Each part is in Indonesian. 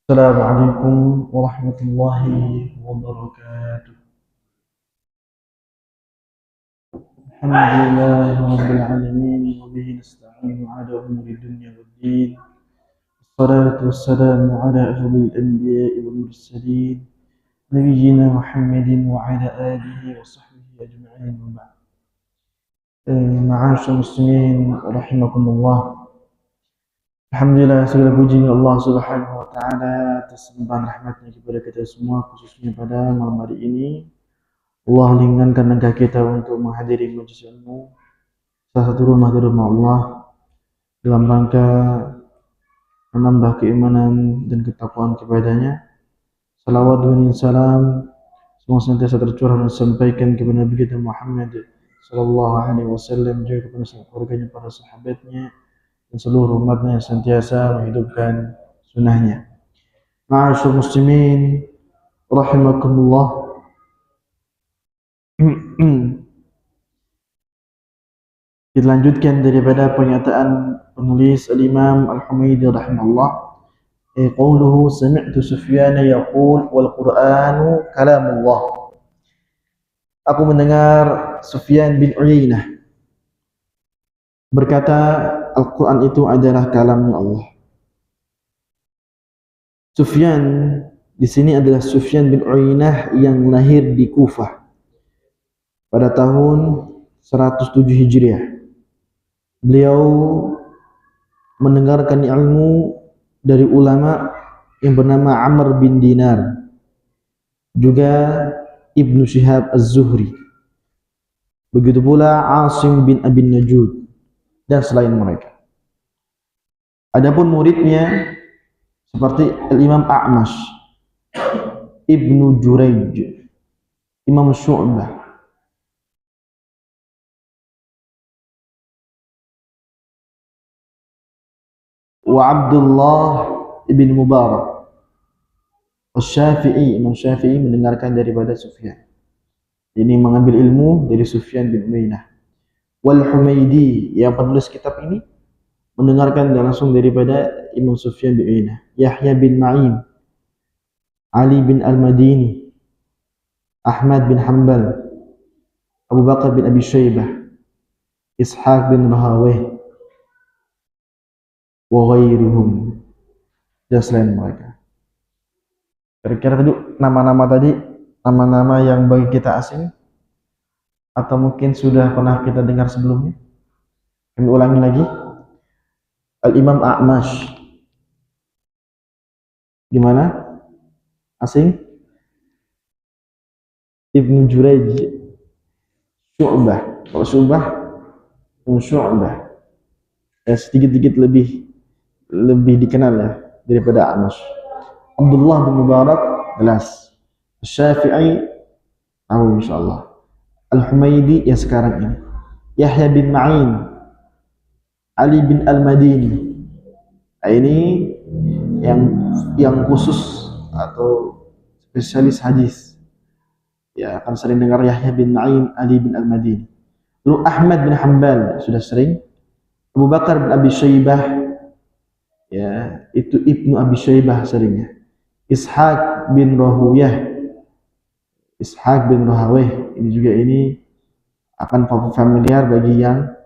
السلام عليكم ورحمة الله وبركاته. الحمد لله رب العالمين وبه نستعين على أمور الدنيا والدين. الصلاة والسلام على أفضل الأنبياء والمرسلين نبينا محمد وعلى آله وصحبه أجمعين وبعد. معاشر المسلمين رحمكم الله. Alhamdulillah, segala puji Allah Subhanahu wa taala atas limpahan rahmatnya kepada kita semua, khususnya pada malam hari ini. Allah ringankan langkah kita untuk menghadiri majelis ilmu salah satu rumah dari rumah Allah dalam rangka menambah keimanan dan ketakwaan kepadanya. Salawat dan salam semoga senantiasa tercurah dan disampaikan kepada Nabi kita Muhammad sallallahu alaihi wasallam, juga kepada keluarganya, para sahabatnya, dan seluruh umatnya yang senantiasa menghidupkan sunnahnya. Ma'asyur muslimin rahimakumullah. Kita lanjutkan daripada pernyataan penulis Al-Imam Al-Humaydi rahimahullah. Qauluhu sami'tu Sufyan yaqul wal Qur'anu kalamullah. Aku mendengar Sufyan bin Uyainah berkata, Al-Quran itu adalah kalamnya Allah. Sufyan di sini adalah Sufyan bin Uyainah yang lahir di Kufah pada tahun 107 Hijriah. Beliau mendengarkan ilmu dari ulama yang bernama Amr bin Dinar, juga Ibnu Syihab Az-Zuhri, begitu pula Asim bin Abi Najud, dan selain mereka. Adapun muridnya seperti Al-Imam A'mash, Ibnu Jurayj, Imam Syu'bah, wa Abdullah ibn Mubarak. Syafi'i, Imam Syafi'i mendengarkan daripada Sufyan. Ini mengambil ilmu dari Sufyan bin Uyainah. Wal Humaydi, yang penulis kitab ini, mendengarkan langsung daripada Imam Sufyan bin Uyainah. Yahya bin Ma'in, Ali bin Al-Madini, Ahmad bin Hanbal, Abu Bakar bin Abi Syaibah, Ishaq bin Rahawih, wa ghairuhum, dan selain mereka. Kira-kira tadi nama-nama yang bagi kita asing atau mungkin sudah pernah kita dengar sebelumnya. Kami ulangi lagi. Al-Imam A'mash, gimana? Asing? Ibnu Jurayj, Syu'bah. Kalau Syu'bah sedikit-sedikit lebih dikenal ya daripada A'mash. Abdullah bin Mubarak jelas. Syafi'i tahu insyaallah. Al-Humaydi yang sekarang ini. Yahya bin Ma'in, Ali bin Al-Madini. Ini yang khusus atau spesialis hadis. Ya, akan sering dengar Yahya bin Ma'in, Ali bin Al-Madini. Lalu Ahmad bin Hanbal sudah sering. Abu Bakar bin Abi Syaibah, ya, itu Ibnu Abi Syaibah seringnya. Ishaq bin Rahawih, ini akan familiar bagi yang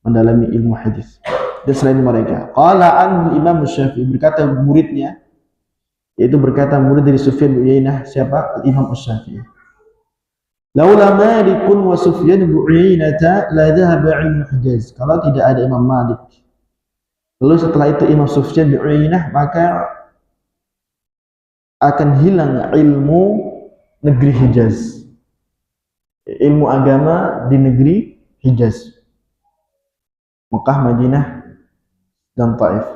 mendalami ilmu hadis. Dan selain mereka, qala an Imam Syafi'i, berkata muridnya, yaitu berkata murid dari Sufyan bin Uyainah, siapa? Imam Syafi'i. Laula Malikun wa Sufyan bin Uyainah la dhahaba ilmu Hijaz. Kalau tidak ada Imam Malik, lalu setelah itu Imam Sufyan bin Uyainah, maka akan hilang ilmu negeri Hijaz, ilmu agama di negeri Hijaz, Mekah, Madinah, dan Taif.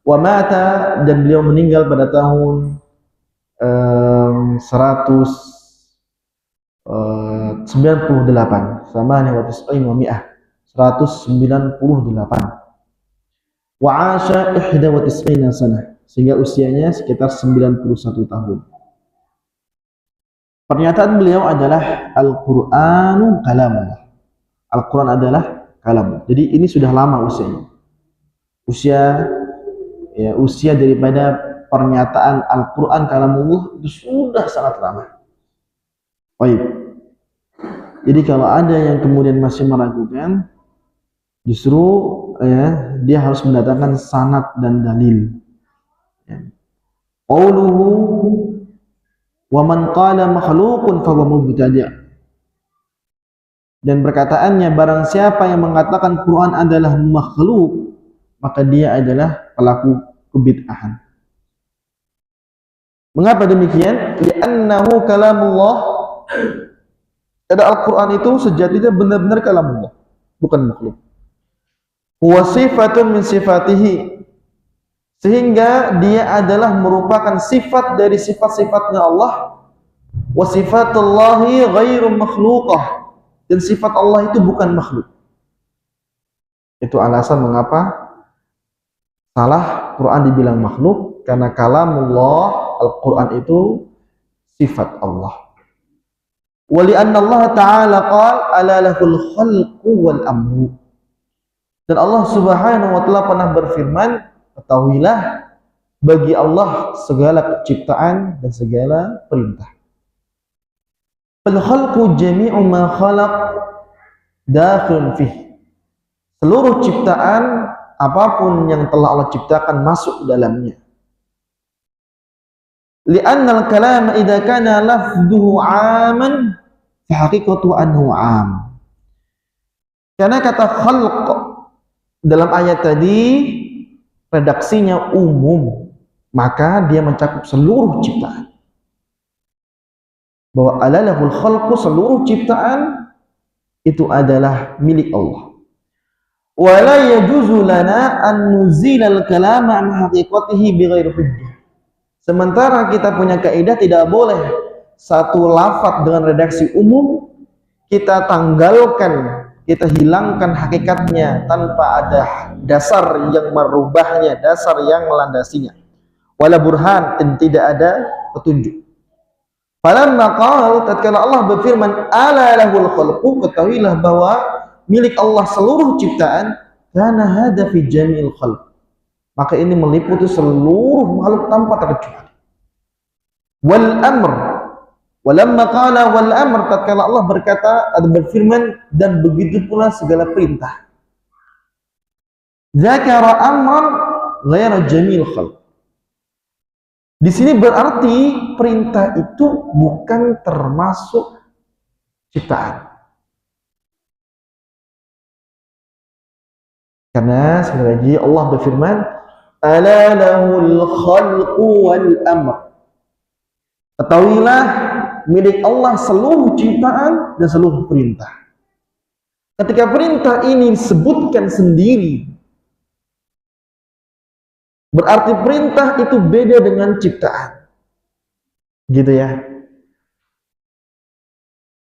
Wa mata, dan beliau meninggal pada tahun 198 sama wa tis'in wa mi'ah, 198. Wa 'asha 91 sanah, sehingga usianya sekitar 91 tahun. Pernyataan beliau adalah Al-Qur'anu kalamullah. Al-Quran adalah kalam. Jadi ini sudah lama usianya. Usia daripada pernyataan Al-Quran kalamullah itu sudah sangat lama. Baik. Jadi kalau ada yang kemudian masih meragukan, justru dia harus mendatangkan sanad dan dalil. Qauluhu wa man qala makhluqun fa huwa mubtadi'. Dan perkataannya, barang siapa yang mengatakan Quran adalah makhluk, maka dia adalah pelaku kebid'ahan. Mengapa demikian? Li'annahu kalamullah. Karena Al-Quran itu sejatinya benar-benar kalamullah, bukan makhluk. Wa sifatun min sifatihi, sehingga dia adalah merupakan sifat dari sifat-sifatnya Allah. Wa sifatullahi ghairu makhluqah, dan sifat Allah itu bukan makhluk. Itu alasan mengapa salah Quran dibilang makhluk, karena kalamullah Al-Quran itu sifat Allah. Wa li'anna Allah ta'ala qala ala lahul khalqu wal amru. Dan Allah Subhanahu wa ta'ala pernah berfirman, ketahuilah bagi Allah segala ciptaan dan segala perintah. Fal khalqu jami'u ma khalaq dakhilun fih. Seluruh ciptaan apapun yang telah Allah ciptakan masuk dalamnya. Li'anna al-kalama idza kana lafdhuhu 'aman fa haqiqatu anhu 'am. Karena kata khalq dalam ayat tadi redaksinya umum, maka dia mencakup seluruh ciptaan. Bahwa alalahul khalqu, seluruh ciptaan itu adalah milik Allah. Wa la yajuzu lana an nuzilal kalama an haqiqatihi bighairi hujjah. Sementara kita punya kaidah tidak boleh satu lafaz dengan redaksi umum kita tanggalkan, kita hilangkan hakikatnya tanpa ada dasar yang merubahnya, dasar yang melandasinya. Wala burhan, dan tidak ada petunjuk. Falamma qala, tatkala Allah berfirman ala lahul khalqu, ketahuilah bahwa milik Allah seluruh ciptaan, kana hada fi jami'il khalq. Maka ini meliputi seluruh makhluk tanpa terkecuali. Wal amr, walamma qala wal amr, tatkala Allah berkata atau berfirman, dan begitu pula segala perintah. Zakara amran ghaira jamil khalq. Di sini berarti perintah itu bukan termasuk ciptaan. Karena sekali lagi Allah berfirman, ala lahul khalqu wal amr. Ketahuilah milik Allah seluruh ciptaan dan seluruh perintah. Ketika perintah ini disebutkan sendiri, berarti perintah itu beda dengan ciptaan. Gitu ya.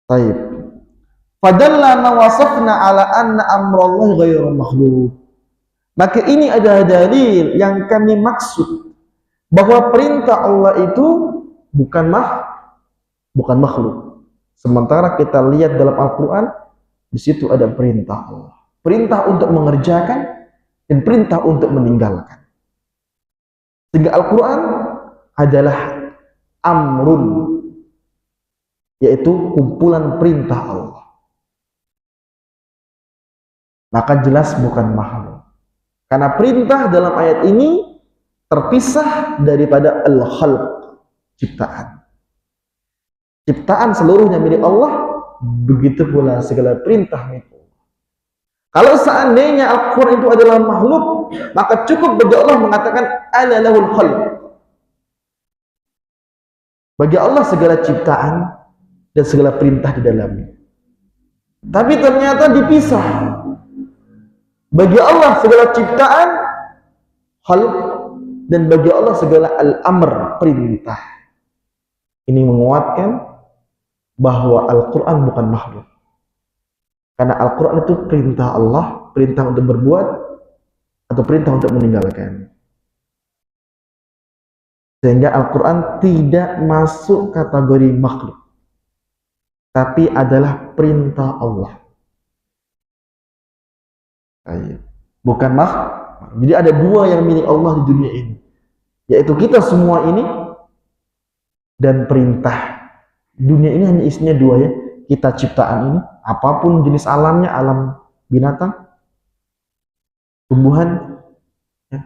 Baik. Fadalla ma wasafna ala anna amrallahi ghairu makhluk. Maka ini adalah dalil yang kami maksud bahwa perintah Allah itu bukan makhluk. Sementara kita lihat dalam Al-Quran, di situ ada perintah Allah. Perintah untuk mengerjakan dan perintah untuk meninggalkan. Sehingga Al-Quran adalah amrun, yaitu kumpulan perintah Allah. Maka jelas bukan makhluk. Karena perintah dalam ayat ini terpisah daripada al-khalq, ciptaan. Ciptaan seluruhnya milik Allah, begitu pula segala perintah milik Allah. Kalau seandainya Al-Quran itu adalah makhluk, maka cukup bagi Allah mengatakan ala lahul khalq. Bagi Allah segala ciptaan dan segala perintah di dalamnya. Tapi ternyata dipisah. Bagi Allah segala ciptaan, khalq, dan bagi Allah segala al-amr, perintah. Ini menguatkan bahwa Al-Quran bukan makhluk. Karena Al-Quran itu perintah Allah, perintah untuk berbuat atau perintah untuk meninggalkan. Sehingga Al-Quran tidak masuk kategori makhluk, tapi adalah perintah Allah. Bukan makhluk. Jadi ada dua yang milik Allah di dunia ini. yaitu kita semua ini, dan perintah. Dunia ini hanya isinya dua ya, kita ciptaan ini, apapun jenis alamnya, alam binatang, tumbuhan, ya,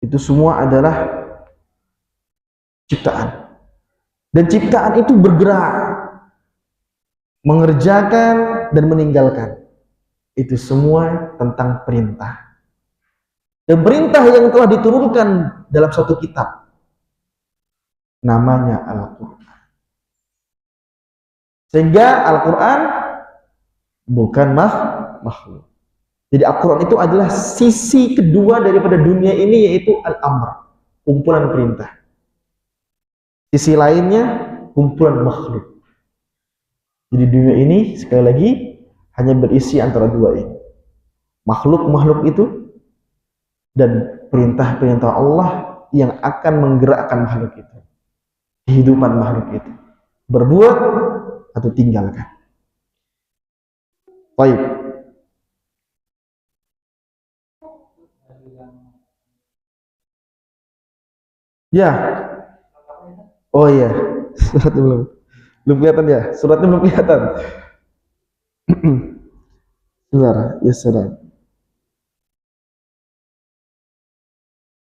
itu semua adalah ciptaan. Dan ciptaan itu bergerak, mengerjakan dan meninggalkan. Itu semua tentang perintah. Dan perintah yang telah diturunkan dalam satu kitab, namanya Al-Quran. Sehingga Al-Quran bukan makhluk. Jadi Al-Quran itu adalah sisi kedua daripada dunia ini, yaitu Al-Amr, kumpulan perintah. Sisi lainnya kumpulan makhluk. Jadi dunia ini sekali lagi hanya berisi antara dua ini, makhluk-makhluk itu dan perintah-perintah Allah yang akan menggerakkan makhluk itu, kehidupan makhluk itu, berbuat atau tinggalkan. Baik. Ya. Oh iya, suratnya belum kelihatan ya, suratnya belum kelihatan. Sebentar, ya sudah.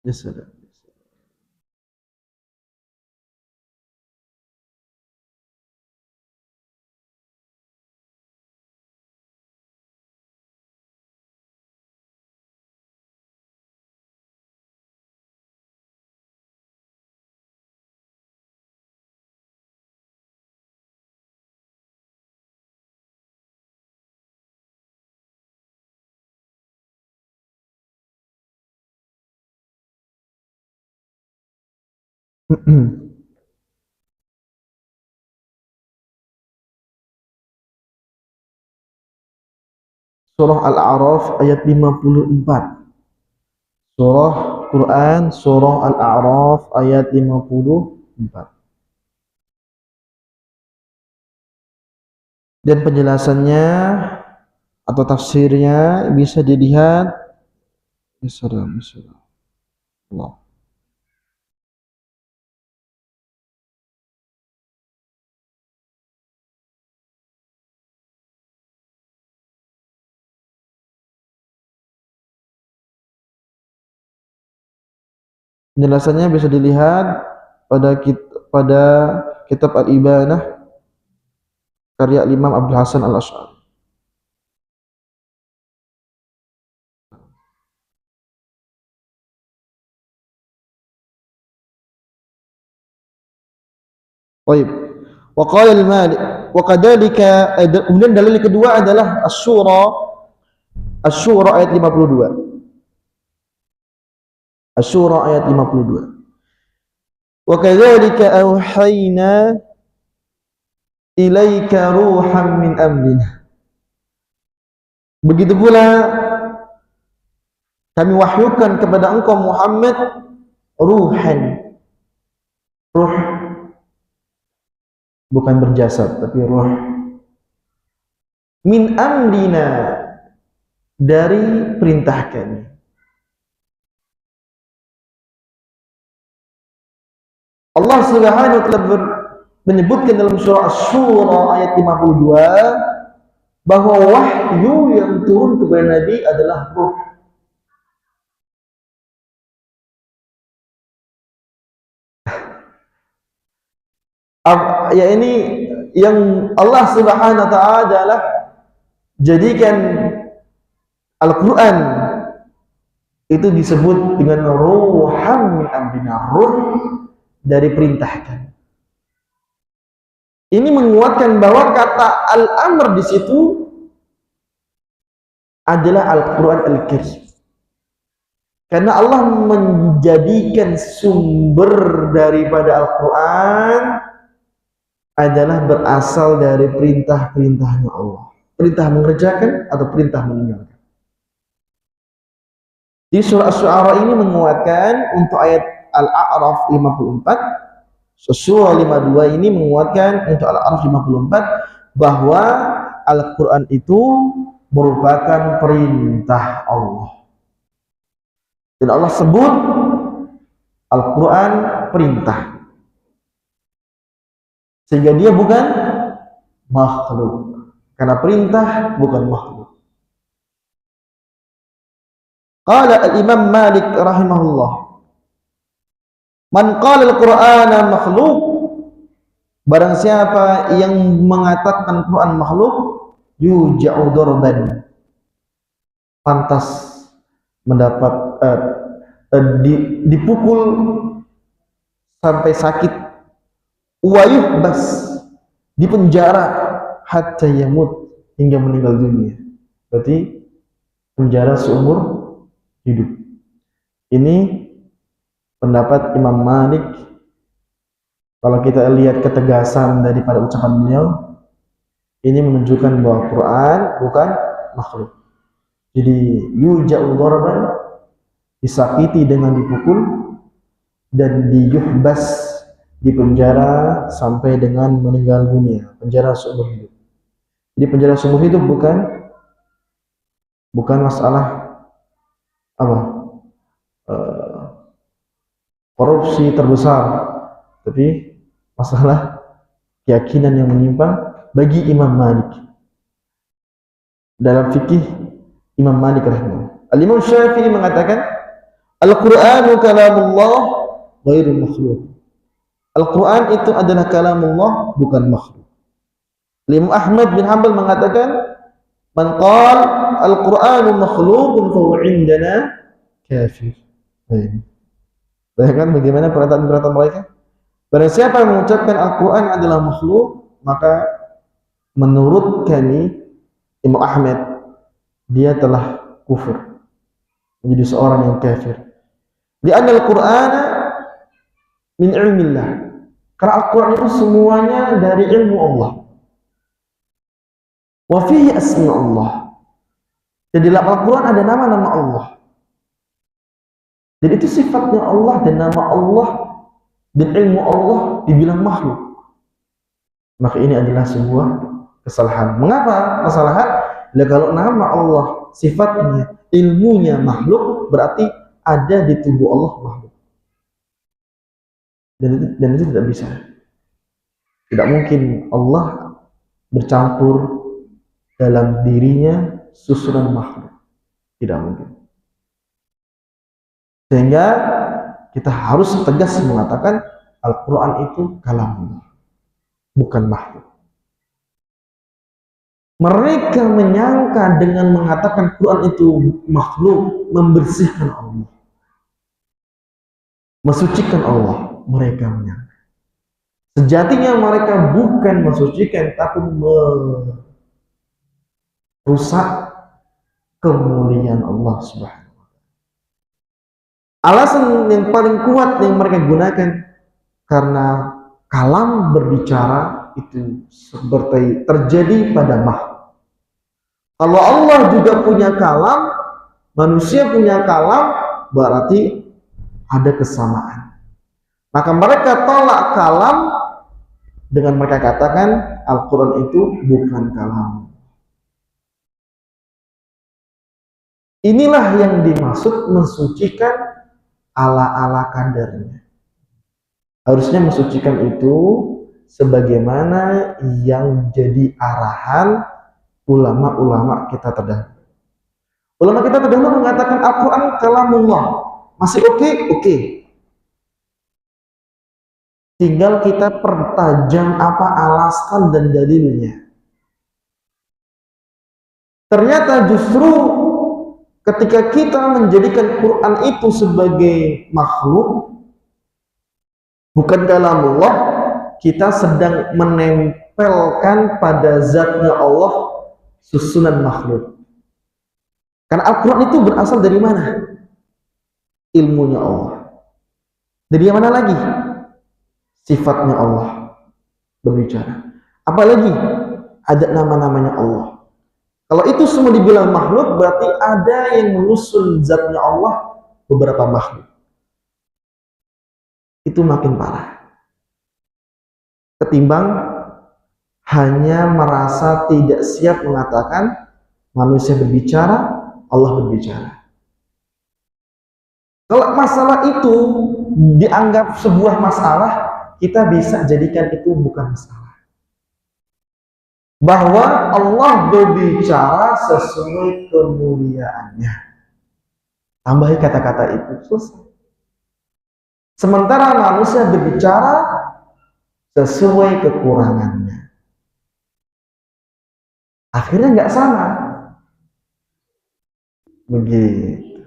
Ya sudah. Surah Al-A'raf ayat 54. Surah Quran, Surah Al-A'raf ayat 54. Dan penjelasannya atau tafsirnya bisa dilihat di surah Allah. Penjelasannya bisa dilihat pada kitab Al-Ibanah karya Imam Abdul Hasan Al-Asy'ari. Baik. Wa qala al-Malik wa kadzalika, kemudian dalil kedua adalah Asy-Syura ayat 52. Asy-Syura ayat 52. Wa kadzalika auhayna ilaika ruhan min amrina. Begitu pula kami wahyukan kepada engkau Muhammad ruhan. Ruh bukan berjasad tapi ruh. Min amrina, dari perintah kami. Allah Subhanahu wa taala menyebutkan dalam surah Asy-Syura ayat 52 bahwa wahyu yang turun kepada Nabi adalah ruh. Ya ini yang Allah Subhanahu wa taala adalah jadikan Al-Quran itu disebut dengan ruham min amrina, ruh dari perintahkan. Ini menguatkan bahwa kata al-amr di situ adalah Al-Quran Al-Karim. Karena Allah menjadikan sumber daripada Al-Quran adalah berasal dari perintah-perintahnya Allah. Perintah mengerjakan atau perintah meninggalkan. Di surah Asy-Syu'ara ini menguatkan untuk ayat Al-A'raf 54, surah 52 ini menguatkan untuk Al-A'raf 54 bahwa Al-Quran itu merupakan perintah Allah. Dan Allah sebut Al-Quran perintah, sehingga dia bukan makhluk, karena perintah bukan makhluk. Qala al-Imam Malik rahimahullah, man qala al-Qur'ana makhluk, barang siapa yang mengatakan Quran makhluk, yuja'u darban, pantas mendapat dipukul sampai sakit, wa yuhbas, dipenjara, hatta yamut, hingga meninggal dunia. Berarti penjara seumur hidup. Ini pendapat Imam Malik. Kalau kita lihat ketegasan daripada ucapan beliau, ini menunjukkan bahwa Quran bukan makhluk. Jadi yuja'u darban, disakiti dengan dipukul, dan diyuhbas, dipenjara sampai dengan meninggal dunia, penjara seumur hidup. Jadi penjara seumur hidup bukan masalah apa korupsi terbesar, tapi masalah keyakinan yang menyimpang bagi Imam Malik. Dalam fikih Imam Malik rahimahullah, Al-Imam Syafi'i mengatakan Al-Qur'anu kalamullah ghairu makhluk. Al-Quran itu adalah kalamullah, bukan makhluk. Imam Ahmad bin Hanbal mengatakan man qala Al-Qur'anu makhlukun fa huwa indana kafir. Bayangkan bagaimana pernyataan mereka. Barang siapa yang mengucapkan Al-Quran adalah makhluk, maka menurut kami Imam Ahmad, dia telah kufur, menjadi seorang yang kafir. Li'anna Al-Qur'ana min ilmillah, karena Al-Quran itu semuanya dari ilmu Allah. Wa fihi asma Allah, dan di dalam Al-Quran ada nama-nama Allah. Jadi itu sifatnya Allah dan nama Allah dan ilmu Allah dibilang makhluk. Maka ini adalah sebuah kesalahan. Mengapa kesalahan? Ya, kalau nama Allah, sifatnya, ilmunya makhluk, berarti ada di tubuh Allah makhluk. Dan itu tidak bisa. Tidak mungkin Allah bercampur dalam dirinya susunan makhluk. Tidak mungkin. Sehingga kita harus tegas mengatakan Al-Quran itu kalamullah, bukan makhluk. Mereka menyangka dengan mengatakan Quran itu makhluk, membersihkan Allah, mensucikan Allah. Mereka menyangka. Sejatinya mereka bukan mensucikan, tapi merusak kemuliaan Allah Subhanahu. Alasan yang paling kuat yang mereka gunakan, karena kalam berbicara itu seperti terjadi pada makhluk. Kalau Allah juga punya kalam, manusia punya kalam, berarti ada kesamaan. Maka mereka tolak kalam dengan mereka katakan Al-Quran itu bukan kalam. Inilah yang dimaksud mensucikan ala-ala kadarnya. Harusnya mensucikan itu sebagaimana yang jadi arahan ulama-ulama kita terdahulu. Ulama kita terdahulu mengatakan Al-Quran kalamullah. Masih oke. Tinggal kita pertajam apa alasan dan dalilnya. Ternyata justru ketika kita menjadikan Quran itu sebagai makhluk, bukan kalamullah, kita sedang menempelkan pada zatnya Allah susunan makhluk. Karena Al-Quran itu berasal dari mana? Ilmunya Allah. Dari mana lagi? Sifatnya Allah berbicara. Apalagi ada nama-namanya Allah. Kalau itu semua dibilang makhluk, berarti ada yang menyusun zatnya Allah beberapa makhluk. Itu makin parah. Ketimbang hanya merasa tidak siap mengatakan manusia berbicara, Allah berbicara. Kalau masalah itu dianggap sebuah masalah, kita bisa jadikan itu bukan masalah. Bahwa Allah berbicara sesuai kemuliaannya. Tambahi kata-kata itu, selesai. Sementara manusia berbicara sesuai kekurangannya. Akhirnya nggak sama. Begitu.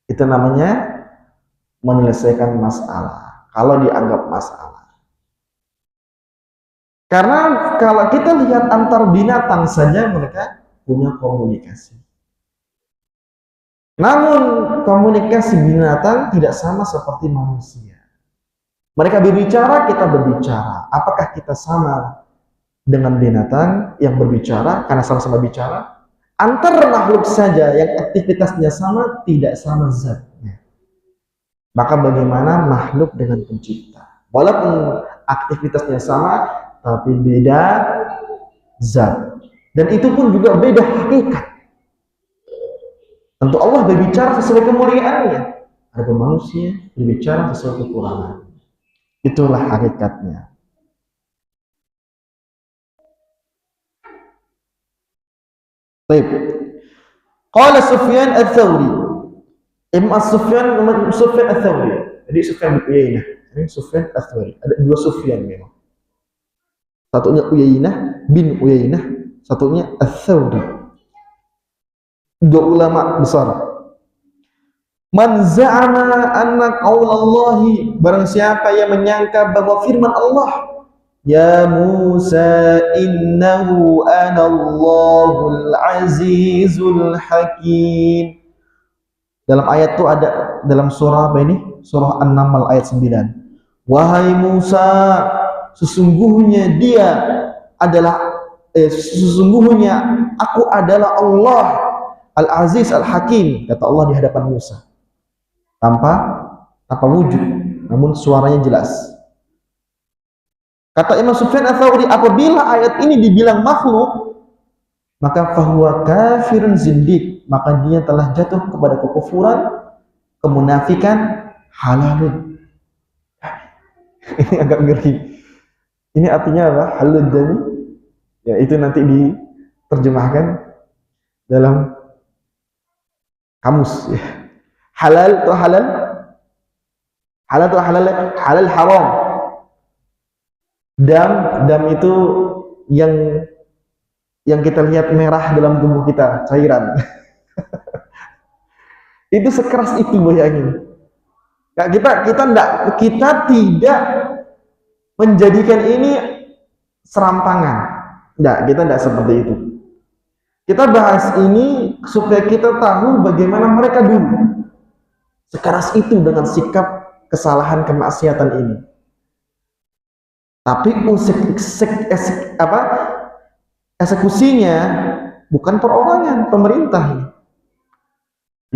Itu namanya menyelesaikan masalah. Kalau dianggap masalah. Karena kalau kita lihat antar binatang saja mereka punya komunikasi. Namun komunikasi binatang tidak sama seperti manusia. Mereka berbicara, kita berbicara. Apakah kita sama dengan binatang yang berbicara karena sama-sama bicara? Antar makhluk saja yang aktivitasnya sama, tidak sama zatnya. Maka bagaimana makhluk dengan pencipta? Walaupun aktivitasnya sama, tapi beda zat. Dan itu pun juga beda hakikat. Tentu Allah berbicara sesuai kemuliaannya. Ada manusia berbicara sesuai kekurangan. Itulah hakikatnya. Baik. Qala Sufyan Ats-Tsauri. Imam Sufyan Ats-Tsauri. Jadi Sufyan bin Uyainah. Ini Sufyan Ats-Tsauri. Ada dua Sufyan memang. Satunya Uyainah bin Uyainah, satunya Ats-Tsauri. Dua ulama besar. Man za'ama anna qaulallahi, barang siapa yang menyangka bahwa firman Allah, ya Musa innahu anallahul azizul hakim. Dalam ayat itu ada, dalam surah apa ini? Surah An-Naml ayat 9. Wahai Musa, sesungguhnya dia adalah sesungguhnya aku adalah Allah Al-Aziz Al-Hakim, kata Allah di hadapan Musa. Tanpa wujud, namun suaranya jelas. Kata Imam Sufyan Ats-Tsauri, apabila ayat ini dibilang makhluk, maka fahuwa kafirun zindiq, maka dia telah jatuh kepada kekufuran, kemunafikan, halalun. Ini agak ngeri. Ini artinya apa? Halal dami. Ya, itu nanti diterjemahkan dalam kamus. Ya. Halal atau halal? Halal atau halal? Halal haram. Dam itu yang kita lihat merah dalam tubuh kita, cairan. Itu sekeras itu, bayangin. Nah, kita tidak menjadikan ini serampangan. Kita tidak seperti itu. Kita bahas ini supaya kita tahu bagaimana mereka dulu sekeras itu dengan sikap kesalahan kemaksiatan ini. Tapi eksekusinya bukan perorangan, pemerintah ini.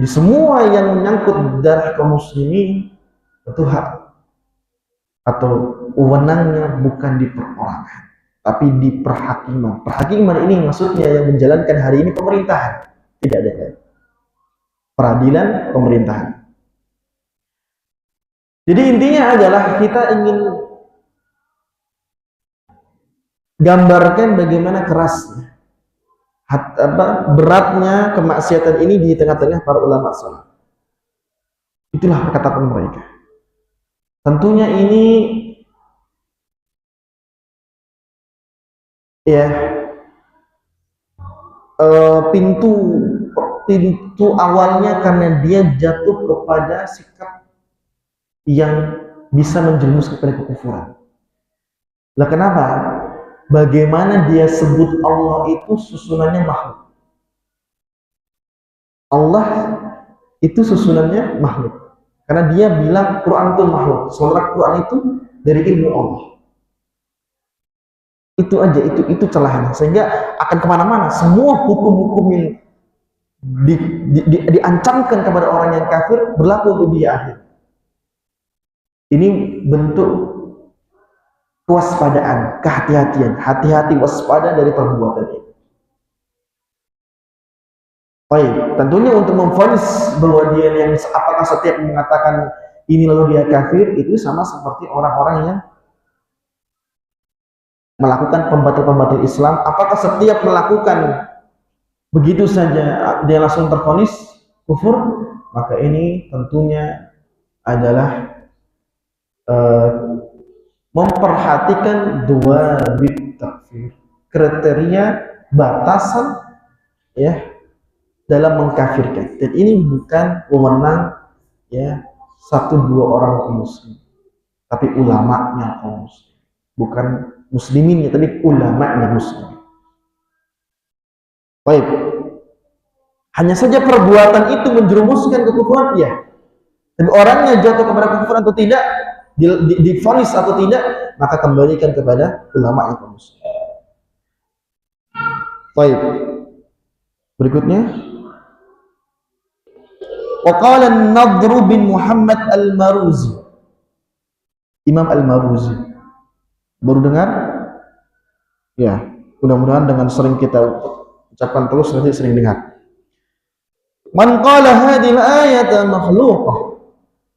Jadi semua yang menyangkut darah kaum muslimin itu hak atau wewenangnya bukan di perorangan, tapi di perhakiman. Perhakiman ini maksudnya yang menjalankan hari ini pemerintahan, tidak ada peradilan pemerintahan. Jadi intinya adalah kita ingin gambarkan bagaimana kerasnya, beratnya kemaksiatan ini di tengah-tengah para ulama salaf. Itulah perkataan mereka. Tentunya ini ya pintu awalnya karena dia jatuh kepada sikap yang bisa menjerumus kepada kekufuran. Lah kenapa? Bagaimana dia sebut Allah itu susunannya makhluk? Allah itu susunannya makhluk. Karena dia bilang Quran itu makhluk. Sementara Quran itu dari ilmu Allah. Itu aja, itu celahnya. Sehingga akan kemana-mana. Semua hukum-hukum yang diancamkan kepada orang yang kafir berlaku untuk dia akhir. Ini bentuk kewaspadaan, kehati-hatian, hati-hati waspada dari perbuatan ini. Baik, tentunya untuk memvonis bahwa dia yang apakah setiap mengatakan ini lalu dia kafir, itu sama seperti orang-orang yang melakukan pembatal-pembatal Islam. Apakah setiap melakukan begitu saja dia langsung tervonis kufur? Maka ini tentunya adalah memperhatikan dua bit takfir, kriteria batasan ya dalam mengkafirkan. Dan ini bukan wewenang ya satu dua orang kaum muslim, tapi ulamanya kaum muslim, bukan musliminnya, tapi ulamanya muslim. Baik, hanya saja perbuatan itu menjerumuskan kekufuran, ya. Dan orangnya jatuh kepada kekufuran atau tidak, divonis atau tidak, maka kembalikan kepada ulama yang kaum muslim. Baik, berikutnya. Waqala an-Nadhr bin Muhammad al-Maruzi. Imam al-Maruzi. Baru dengar? Ya, mudah-mudahan dengan sering kita ucapkan terus nanti sering dengar. Man qala hadhil ayata makhluqah.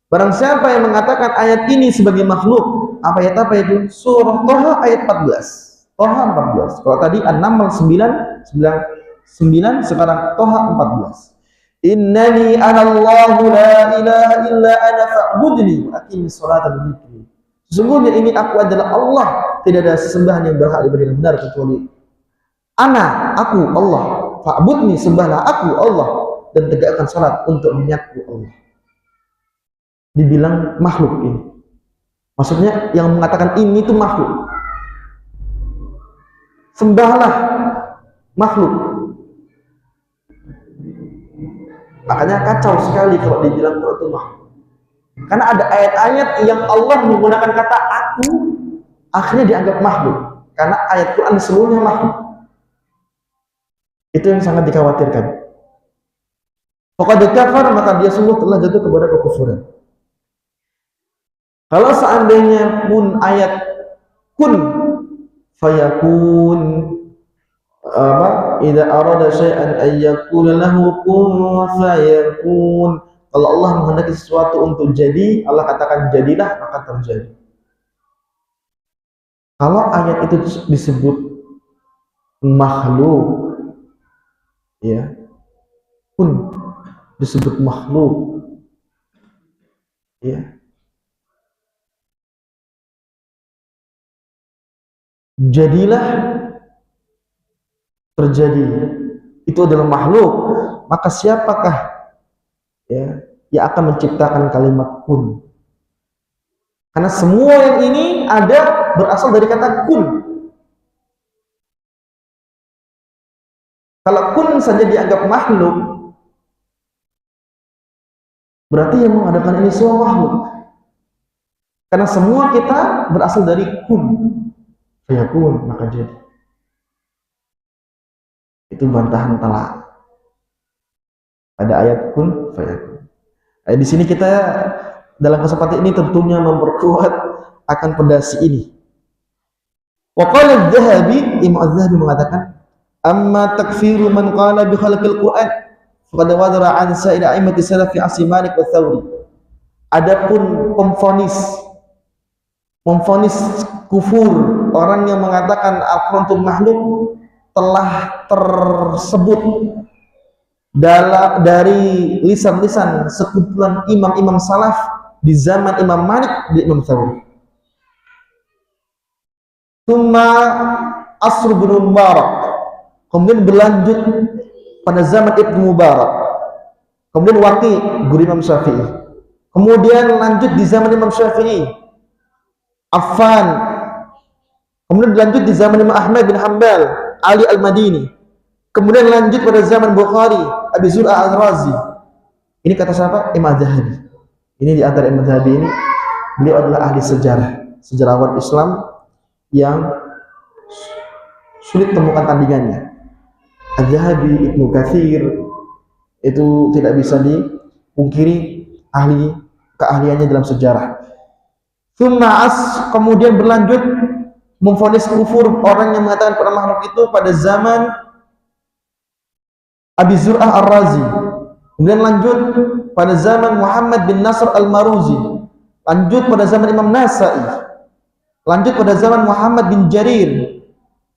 Barang siapa yang mengatakan ayat ini sebagai makhluk, ayat apa itu? Surah Thaha ayat 14. Thaha 14. Kalau tadi An-Naml 9, sekarang Thaha 14. Innani anallahu la ilaha illa ana fa'budni aqimis sholata li dzikri. Sesungguhnya ini aku adalah Allah, tidak ada sesembahan yang berhak diberi benar kecuali ana, aku Allah. Fa'budni, sembahlah aku Allah, dan tegakkan salat untuk menyaku Allah. Dibilang makhluk ini. Maksudnya yang mengatakan ini itu makhluk. Sembahlah makhluk. Makanya kacau sekali kalau dibilang itu makhluk. Karena ada ayat-ayat yang Allah menggunakan kata aku, akhirnya dianggap makhluk. Karena ayat Quran seluruhnya makhluk. Itu yang sangat dikhawatirkan. Faqad kafar, maka dia sungguh telah jatuh kepada kekufuran. Kalau seandainya pun ayat kun fayakun, idza arada syai'an ay yaqula lahu kun fayakun. Kalau Allah menghendaki sesuatu untuk jadi, Allah katakan jadilah, maka terjadi. Kalau ayat itu disebut makhluk, ya, kun disebut makhluk, ya, jadilah, terjadi, itu adalah makhluk. Maka siapakah ya yang akan menciptakan kalimat kun? Karena semua yang ini ada berasal dari kata kun. Kalau kun saja dianggap makhluk, berarti yang mengadakan ini semua makhluk. Karena semua kita berasal dari kun. Fayakun, maka jadi. Itu bantahan telak pada ayat kun fayakun. Di sini kita dalam kesempatan ini tentunya memperkuat akan pedasi ini. Wa qala adz-Dzahabi, Imam adz-Dzahabi mengatakan, amma takfiru man qala bi khalqil Qur'an faqad wadara an sa'ir a'immati salaf fi asri Malik wa Tsawri. Adapun memvonis kufur orang yang mengatakan Al-Qur'an itu makhluk telah tersebut dari lisan-lisan sekumpulan imam-imam salaf di zaman Imam Malik di Imam Tsawri. Tsumma Asr bin Mubarak, kemudian berlanjut pada zaman Ibnu Mubarak, kemudian Waqi guru Imam Syafi'i, kemudian lanjut di zaman Imam Syafi'i, Affan, kemudian lanjut di zaman Imam Ahmad bin Hanbal, Ali Al-Madini, kemudian lanjut pada zaman Bukhari, Abi Zur'a Al-Razi. Ini kata siapa? Imam Adz-Dzahabi. Ini di antara Imam Adz-Dzahabi ini, beliau adalah ahli sejarah, sejarawan Islam yang sulit temukan tandingannya. Adz-Dzahabi, Ibnu Katsir itu tidak bisa dipungkiri keahliannya dalam sejarah. Kemudian berlanjut memvonis kufur orang yang mengatakan Quran makhluk itu pada zaman Abi Zur'ah Ar-Razi. Kemudian lanjut pada zaman Muhammad bin Nasr Al-Maruzi. Lanjut pada zaman Imam Nasa'i. Lanjut pada zaman Muhammad bin Jarir.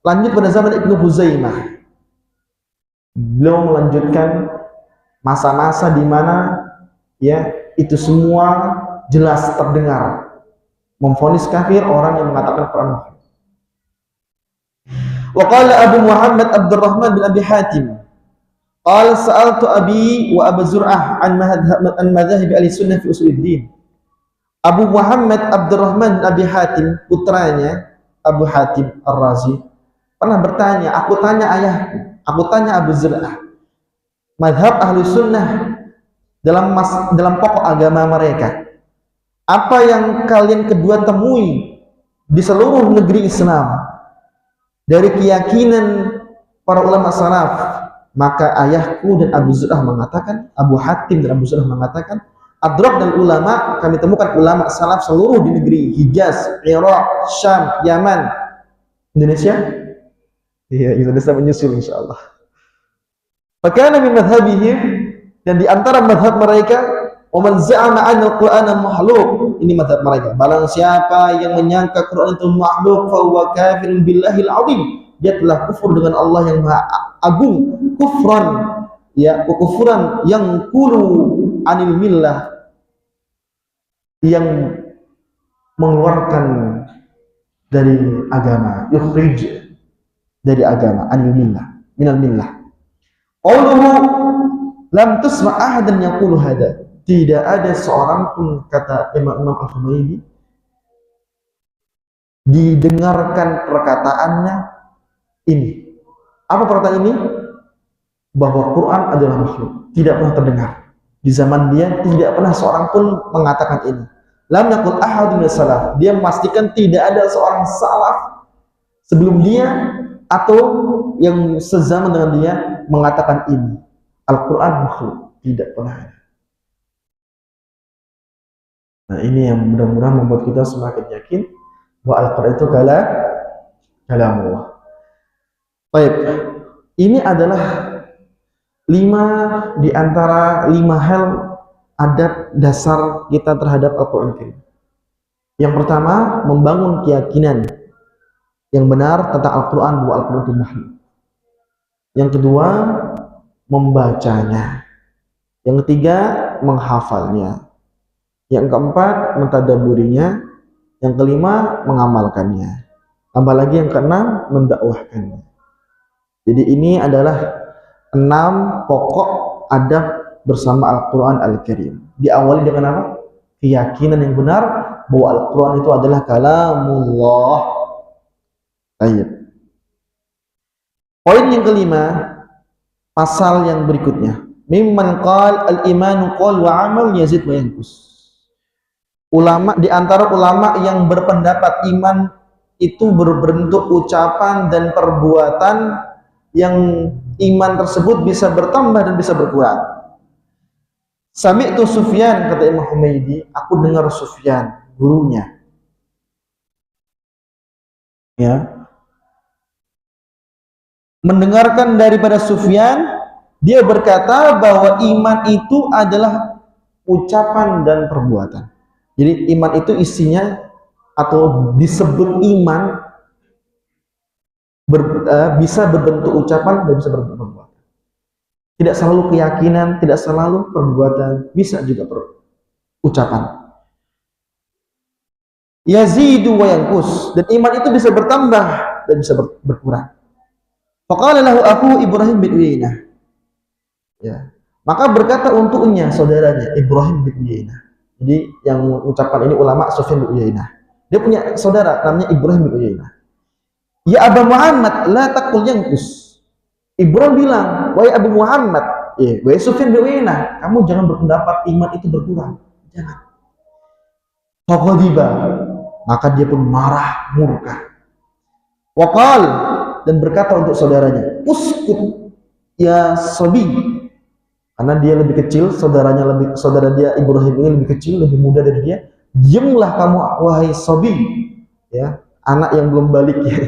Lanjut pada zaman Ibnu Huzaimah. Beliau melanjutkan masa-masa di mana ya itu semua jelas terdengar memvonis kafir orang yang mengatakan Quran makhluk. Wa qala Abu Muhammad Abdurrahman bin Abi Hatim qala sa'altu Abi wa Abu Zur'ah an madhahib ahli sunnah fi usuluddin. Abu Muhammad Abdurrahman bin Abi Hatim, putranya Abu Hatim Ar-Razi, pernah bertanya, aku tanya ayahku, aku tanya Abu Zur'ah, madhab ahli sunnah dalam pokok agama mereka, apa yang kalian kedua temui di seluruh negeri Islam dari keyakinan para ulama salaf? Maka ayahku dan Abu Zur'ah mengatakan, Abu Hatim dan Abu Zur'ah mengatakan, adrak dan ulama, kami temukan ulama salaf seluruh di negeri Hijaz, Iraq, Syam, Yaman, Indonesia. Iya, Indonesia menyusul insyaallah. Fakana min madhhabihim, dan di antara madhab mereka, "Man za'ama 'anna al-Qur'ana makhluq." Ini madhab mereka. Barang siapa yang menyangka Quran itu makhluk, fa huwa kafirun billahil 'azim. Dia telah kufur dengan Allah yang Maha Agung. Kufran, ya, kekufuran yang qulu 'anil millah, yang mengeluarkan dari agama, yukhrij dari agama, anil millah, minal millah. Qauluhu lam tusma' ahadan yaqulu hada. Tidak ada seorang pun, kata Imam Al-Humaydi, didengarkan perkataannya ini. Apa perkataan ini? Bahwa Quran adalah makhluk. Tidak pernah terdengar. Di zaman dia tidak pernah seorang pun mengatakan ini. Lam yaqul ahadun min salaf. Dia memastikan tidak ada seorang salaf sebelum dia atau yang sezaman dengan dia mengatakan ini. Al-Quran makhluk. Tidak pernah ada. Nah, ini yang mudah-mudahan membuat kita semakin yakin bahwa Al-Quran itu kalamullah. Baik, ini adalah 5 di antara 5 hal adab dasar kita terhadap Al-Quran. Yang pertama, membangun keyakinan yang benar tentang Al-Quran, bahwa Al-Quran itu makhluk. Yang kedua, membacanya. Yang ketiga, menghafalnya. Yang keempat, mentadaburinya. Yang kelima, mengamalkannya. Tambah lagi yang keenam, mendakwahkannya. Jadi ini adalah 6 pokok adab bersama Al-Quran Al-Karim. Diawali dengan apa? Keyakinan yang benar bahwa Al-Quran itu adalah kalamullah. Baik. Poin yang kelima, pasal yang berikutnya. Mimman qal al-imanu qal wa amal yazid wa yanqus. Ulama, di antara ulama yang berpendapat iman itu berbentuk ucapan dan perbuatan, yang iman tersebut bisa bertambah dan bisa berkurang. Sami'tu Sufyan, kata Imam Humaydi, aku dengar Sufyan, gurunya. Ya. Mendengarkan daripada Sufyan, dia berkata bahwa iman itu adalah ucapan dan perbuatan. Jadi iman itu isinya atau disebut iman bisa berbentuk ucapan dan bisa berbentuk perbuatan. Tidak selalu keyakinan, tidak selalu perbuatan, bisa juga ucapan. Yazidu wa yanqus, dan iman itu bisa bertambah dan bisa berkurang. Faqala lahu aku Ibrahim bin Uyainah. Ya. Maka berkata untuknya saudaranya Ibrahim bin Uyainah. Jadi yang mengucapkan ini ulama Sufyan bin Uyainah. Dia punya saudara namanya Ibrahim bin Uyainah. Ya Abu Muhammad, la taqul yanqus. Ibrahim bilang, wahai Abu Muhammad, wahai Sufyan bin Uyainah, kamu jangan berpendapat iman itu berkurang. Jangan. Faqadiba, maka dia pun marah, murka. Waqal, dan berkata untuk saudaranya, uskut ya sabi. Karena dia lebih kecil, saudara dia Ibrahim ini lebih kecil, lebih muda dari dia. Diamlah kamu wahai sabi, ya, anak yang belum balik ya.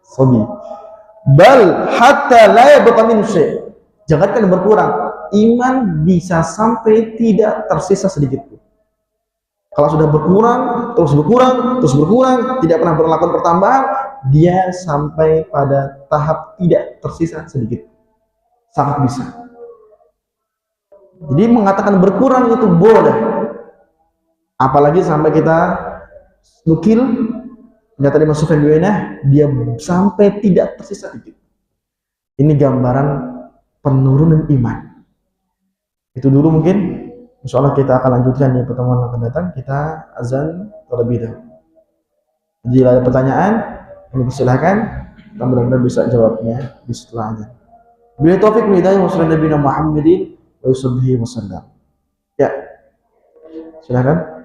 Sabi. Bal hatta la yabqa min syai'. Jangankan berkurang, iman bisa sampai tidak tersisa sedikit pun. Kalau sudah berkurang, terus berkurang, tidak pernah berlaku pertambahan, dia sampai pada tahap tidak tersisa sedikit. Sangat bisa. Jadi mengatakan berkurang itu boleh. Apalagi sampai kita nukil, ternyata di Sufyan bin Uyainah, dia sampai tidak tersisa sedikit. Ini gambaran penurunan iman. Itu dulu mungkin. Insya Allah kita akan lanjutkan di pertemuan yang akan datang. Kita azan terlebih dahulu. Jika ada pertanyaan, kami persilahkan. Kita benar-benar bisa jawabnya di setelahnya. Bila taufik hidayah wa sallallahu Nabi Muhammadin wa sallallahu wasallam. Ya, silakan.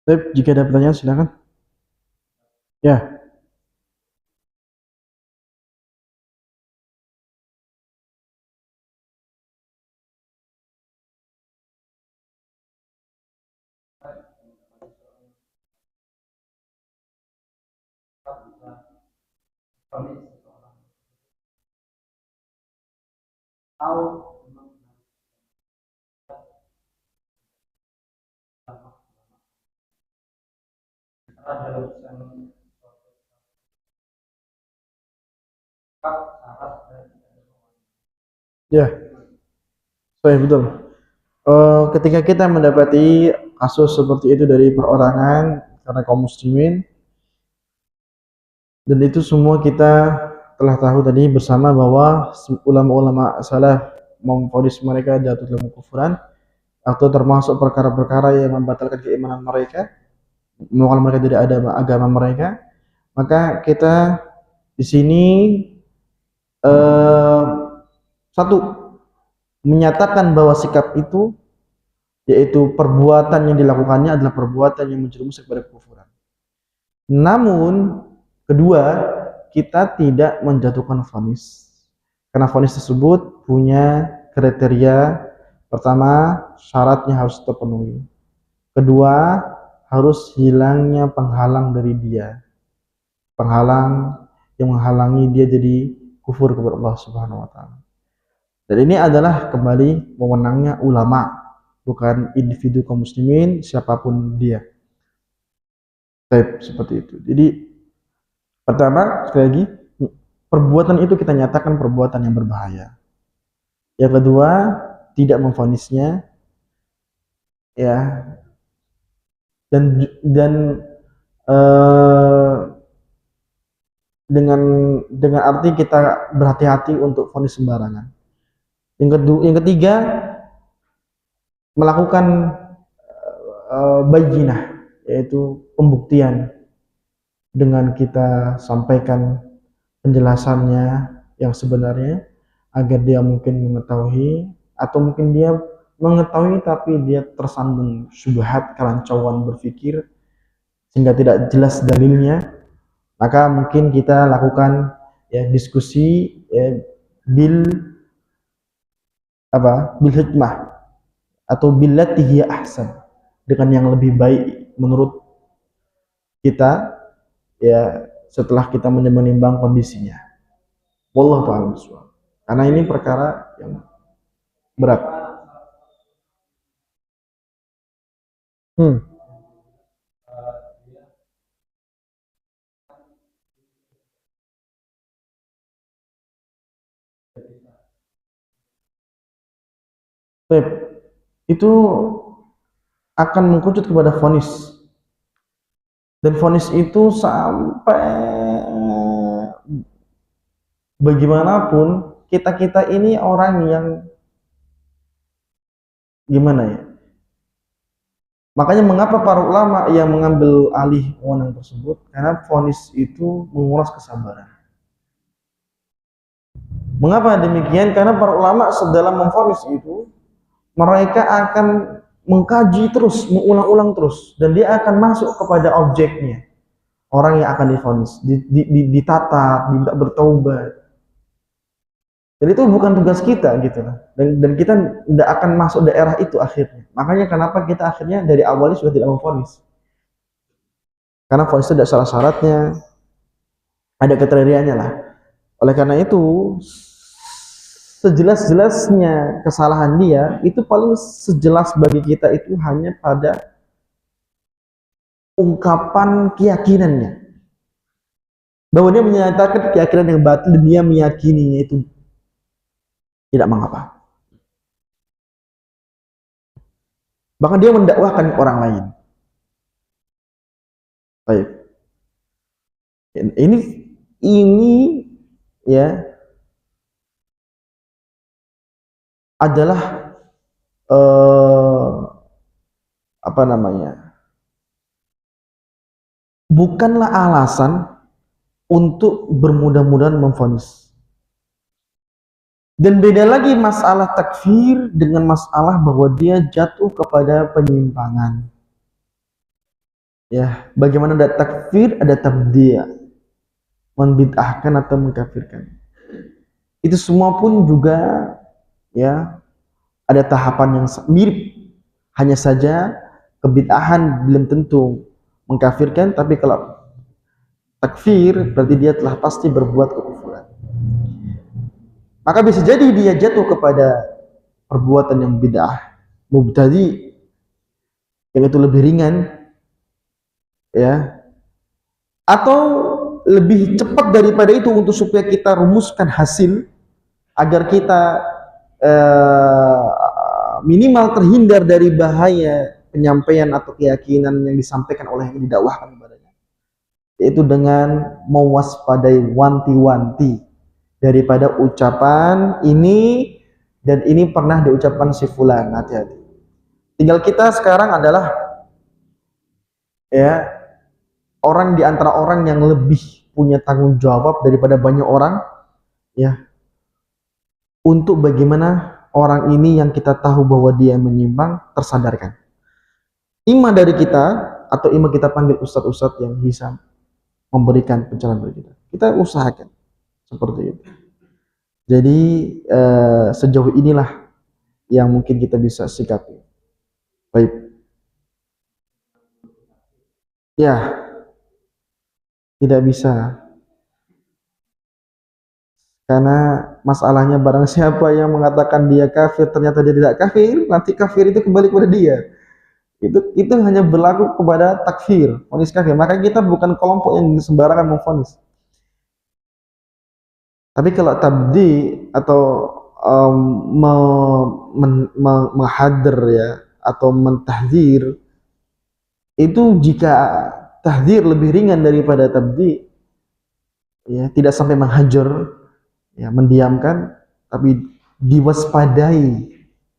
Baik, jika ada pertanyaan silakan. Ya. Ya, saya betul. Ketika kita mendapati kasus seperti itu dari perorangan karena kaum muslimin, dan itu semua kita telah tahu tadi bersama bahwa ulama-ulama salaf memvonis mereka jatuh dalam kekufuran atau termasuk perkara-perkara yang membatalkan keimanan mereka, mengeluarkan mereka dari agama mereka. Maka kita di sini eh, satu, menyatakan bahwa sikap itu, yaitu perbuatan yang dilakukannya adalah perbuatan yang menjerumuskan kepada kekufuran. Namun kedua, kita tidak menjatuhkan vonis, karena vonis tersebut punya kriteria. Pertama, syaratnya harus terpenuhi. Kedua, harus hilangnya penghalang dari dia, penghalang yang menghalangi dia jadi kufur kepada Allah Subhanahu wa taala. Dan ini adalah kembali wewenangnya ulama, bukan individu kaum muslimin siapapun dia. Seperti itu. Jadi pertama, sekali lagi, perbuatan itu kita nyatakan perbuatan yang berbahaya. Yang kedua, tidak memvonisnya, ya, dan dengan arti kita berhati-hati untuk vonis sembarangan. Yang ketiga, melakukan bayyinah, yaitu pembuktian, dengan kita sampaikan penjelasannya yang sebenarnya agar dia mungkin mengetahui, atau mungkin dia mengetahui tapi dia tersandung syubhat, kerancauan berpikir sehingga tidak jelas dalilnya. Maka mungkin kita lakukan ya diskusi ya, bil hikmah atau billati hiya ahsan, dengan yang lebih baik menurut kita, ya, setelah kita menimbang kondisinya. Wallahu ta'ala bishawab. Karena ini perkara yang berat. Itu akan mengkerucut kepada vonis, dan vonis itu sampai bagaimanapun kita ini orang yang gimana ya, makanya mengapa para ulama yang mengambil alih wewenang tersebut, karena vonis itu menguras kesabaran. Mengapa demikian? Karena para ulama dalam memvonis itu, mereka akan mengkaji terus, mengulang-ulang terus, dan dia akan masuk kepada objeknya, orang yang akan divonis, ditata, diminta bertaubat. Dan itu bukan tugas kita gitu lah. Dan kita tidak akan masuk daerah itu akhirnya. Makanya kenapa kita akhirnya dari awalnya sudah tidak memvonis. Karena vonis itu ada syarat-syaratnya, ada kriterianya lah. Oleh karena itu, sejelas-jelasnya kesalahan dia, itu paling sejelas bagi kita itu hanya pada ungkapan keyakinannya, bahwa dia menyatakan keyakinan yang batil dan dia meyakininya, itu tidak mengapa. Bahkan dia mendakwahkan orang lain. Baik. Ini ya adalah apa namanya? Bukanlah alasan untuk bermudah-mudahan memvonis. Dan beda lagi masalah takfir dengan masalah bahwa dia jatuh kepada penyimpangan. Ya, bagaimana ada takfir, ada tabdi', membid'ahkan atau mengkafirkan. Itu semua pun juga ya ada tahapan yang mirip. Hanya saja kebid'ahan belum tentu mengkafirkan, tapi kalau takfir, berarti dia telah pasti berbuat kekufuran. Maka bisa jadi dia jatuh kepada perbuatan yang bid'ah, mubtadi, yang itu lebih ringan, ya, atau lebih cepat daripada itu untuk supaya kita rumuskan hasil agar kita minimal terhindar dari bahaya penyampaian atau keyakinan yang disampaikan oleh yang didakwahkan kepadanya, yaitu dengan mewaspadai wanti-wanti daripada ucapan ini dan ini pernah diucapkan si fulan. Hati-hati. Tinggal kita sekarang adalah, ya, orang di antara orang yang lebih punya tanggung jawab daripada banyak orang, ya, untuk bagaimana orang ini yang kita tahu bahwa dia menyimpang tersadarkan. Ima dari kita atau ima kita panggil ustadz-ustadz yang bisa memberikan pencerahan bagi kita. Kita usahakan seperti itu. Jadi sejauh inilah yang mungkin kita bisa sikapi. Baik. Ya, tidak bisa. Karena masalahnya barang siapa yang mengatakan dia kafir ternyata dia tidak kafir, nanti kafir itu kembali kepada dia. Itu hanya berlaku kepada takfir, vonis kafir. Maka kita bukan kelompok yang sembarangan memvonis. Tapi kalau tabdi atau menghadar, ya, atau mentahdzir, itu jika tahdzir lebih ringan daripada tabdi, ya, tidak sampai menghajar, ya, mendiamkan, tapi diwaspadai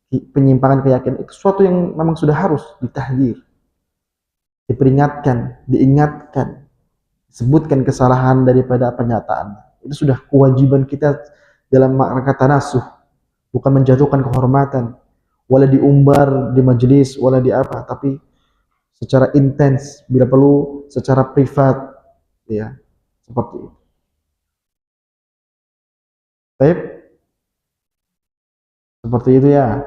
penyimpangan keyakinan, itu sesuatu yang memang sudah harus ditahdzir, diperingatkan, diingatkan, sebutkan kesalahan daripada pernyataan. Itu sudah kewajiban kita dalam rangka tanasuh, bukan menjatuhkan kehormatan, wala diumbar di majelis, wala di apa, tapi secara intens, bila perlu secara privat, ya, seperti itu. Baik, seperti itu, ya.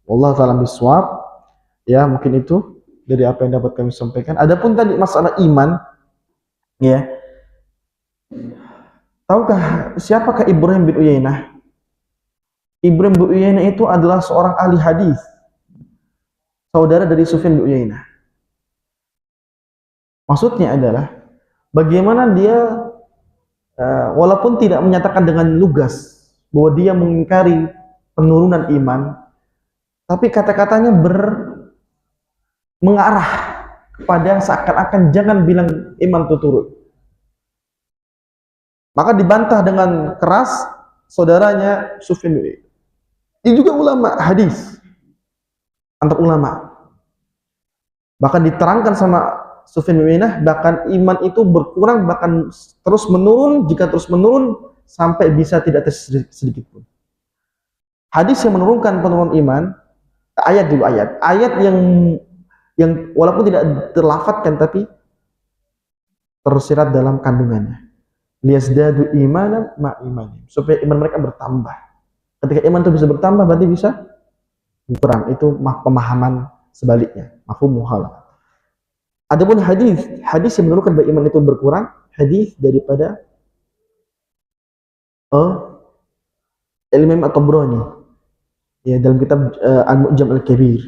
Allah ta'ala biswab, ya, mungkin itu dari apa yang dapat kami sampaikan. Adapun tadi masalah iman, ya, tahukah siapakah Ibrahim bin Uyainah? Ibrahim bin Uyainah itu adalah seorang ahli hadis, saudara dari Sufyan bin Uyainah. Maksudnya adalah bagaimana dia walaupun tidak menyatakan dengan lugas bahwa dia mengingkari penurunan iman, tapi kata-katanya mengarah kepada seakan-akan jangan bilang iman itu turun. Maka dibantah dengan keras saudaranya Sufyan bin Uyainah. Ini juga ulama hadis, antar ulama. Bahkan diterangkan sama Sufyan bin Uyainah, bahkan iman itu berkurang, bahkan terus menurun, jika terus menurun sampai bisa tidak sedikit pun. Hadis yang menurunkan penurunan iman, ayat juga ayat yang walaupun tidak terlafadzkan tapi tersirat dalam kandungannya. Liyazdadu imanan ma imanim, supaya iman mereka bertambah. Ketika iman itu bisa bertambah, berarti bisa berkurang. Itu pemahaman sebaliknya, mafhum muhalafah. Adapun hadis yang menunjukkan bahwa iman itu berkurang, hadis daripada Imam At-Tabrani, ya, dalam kitab Al-Mu'jam Al-Kabir,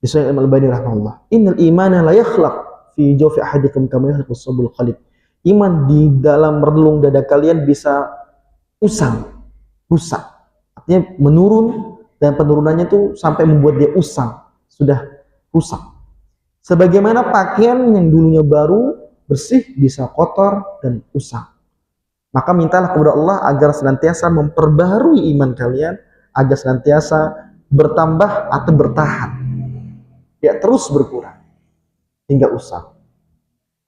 di Sahih Al-Albani rahimahullah. Innal imana la yakhlaq fi jawfi ahadikum kama yakhlaqu as-sabul khalid. Iman di dalam relung dada kalian bisa usang, rusak. Artinya menurun, dan penurunannya itu sampai membuat dia usang, sudah rusak. Sebagaimana pakaian yang dulunya baru, bersih, bisa kotor dan usang. Maka mintalah kepada Allah agar senantiasa memperbaharui iman kalian, agar senantiasa bertambah atau bertahan, ya, terus berkurang hingga usang.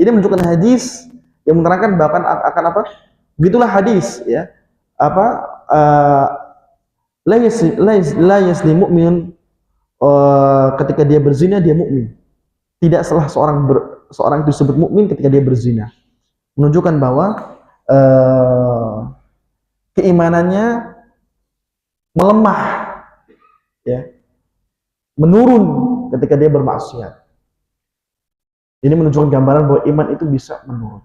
Ini menunjukkan hadis yang menerangkan bahkan akan apa? Begitulah hadis, ya. Apa? La yasli mu'min, ketika dia berzina dia mukmin. Tidak salah seorang itu disebut mukmin ketika dia berzina. Menunjukkan bahwa keimanannya melemah, ya, menurun ketika dia bermaksiat. Ini menunjukkan gambaran bahwa iman itu bisa menurun.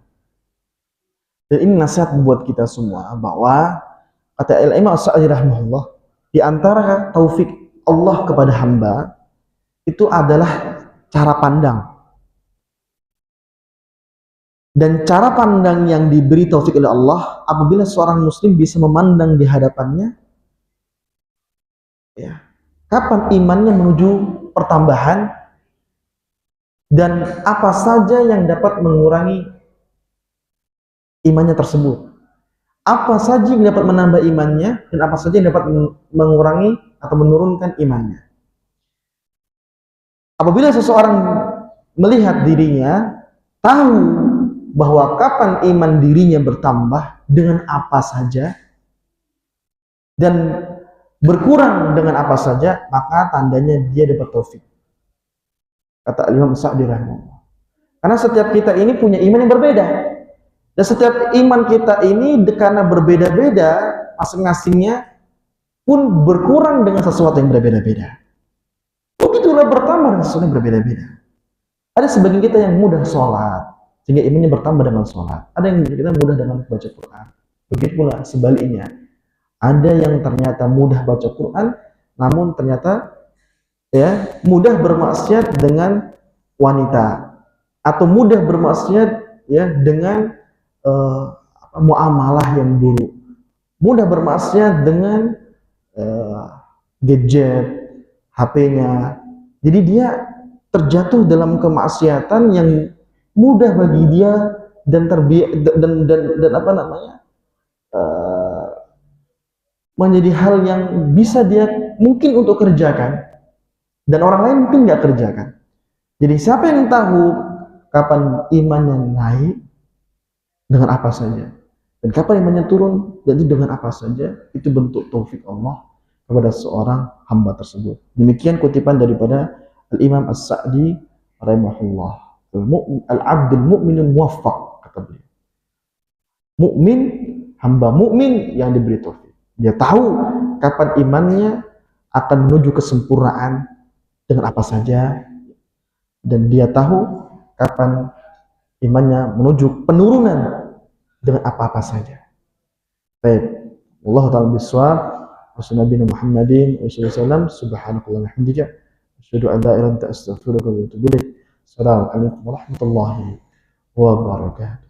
Dan ini nasihat buat kita semua bahwa kata Imam As-Sa'di rahimahullah, di antara taufik Allah kepada hamba itu adalah cara pandang. Dan cara pandang yang diberi taufik oleh Allah apabila seorang muslim bisa memandang di hadapannya, ya, kapan imannya menuju pertambahan dan apa saja yang dapat mengurangi imannya tersebut. Apa saja yang dapat menambah imannya dan apa saja yang dapat mengurangi atau menurunkan imannya. Apabila seseorang melihat dirinya, tahu bahwa kapan iman dirinya bertambah dengan apa saja dan berkurang dengan apa saja, maka tandanya dia dapat taufik. Kata Imam Sa'di rahimahullah. Karena setiap kita ini punya iman yang berbeda. Dan setiap iman kita ini karena berbeda-beda, masing-masingnya pun berkurang dengan sesuatu yang berbeda-beda. Begitulah bertambah dengan sesuatu yang berbeda-beda. Ada sebagian kita yang mudah sholat, sehingga imannya bertambah dengan sholat. Ada yang kita mudah dengan baca Quran. Begitu pula sebaliknya. Ada yang ternyata mudah baca Quran, namun ternyata ya mudah bermaksiat dengan wanita, atau mudah bermaksiat ya dengan muamalah yang buruk, mudah bermaksiat dengan gadget, HP-nya. Jadi dia terjatuh dalam kemaksiatan yang mudah bagi dia dan dan apa namanya menjadi hal yang bisa dia mungkin untuk kerjakan dan orang lain mungkin nggak kerjakan. Jadi siapa yang tahu kapan imannya naik dengan apa saja dan kapan imannya turun dan itu dengan apa saja, itu bentuk taufik Allah kepada seorang hamba tersebut. Demikian kutipan daripada Al-Imam As-Sa'di rahimahullah. Al-abdul mu'minul muwaffaq, kata beliau. Mukmin, hamba mukmin yang diberi taufik. Dia tahu kapan imannya akan menuju kesempurnaan dengan apa saja, dan dia tahu kapan imannya menuju penurunan dengan apa-apa saja. Baik, Allah ta'ala biswab. Wassalamualaikum Muhammadin wasallam. Subhanakallah hamdika asyhadu an la ilaha illa anta astaghfiruka wa atubu ilaik. Assalamualaikum warahmatullahi wabarakatuh.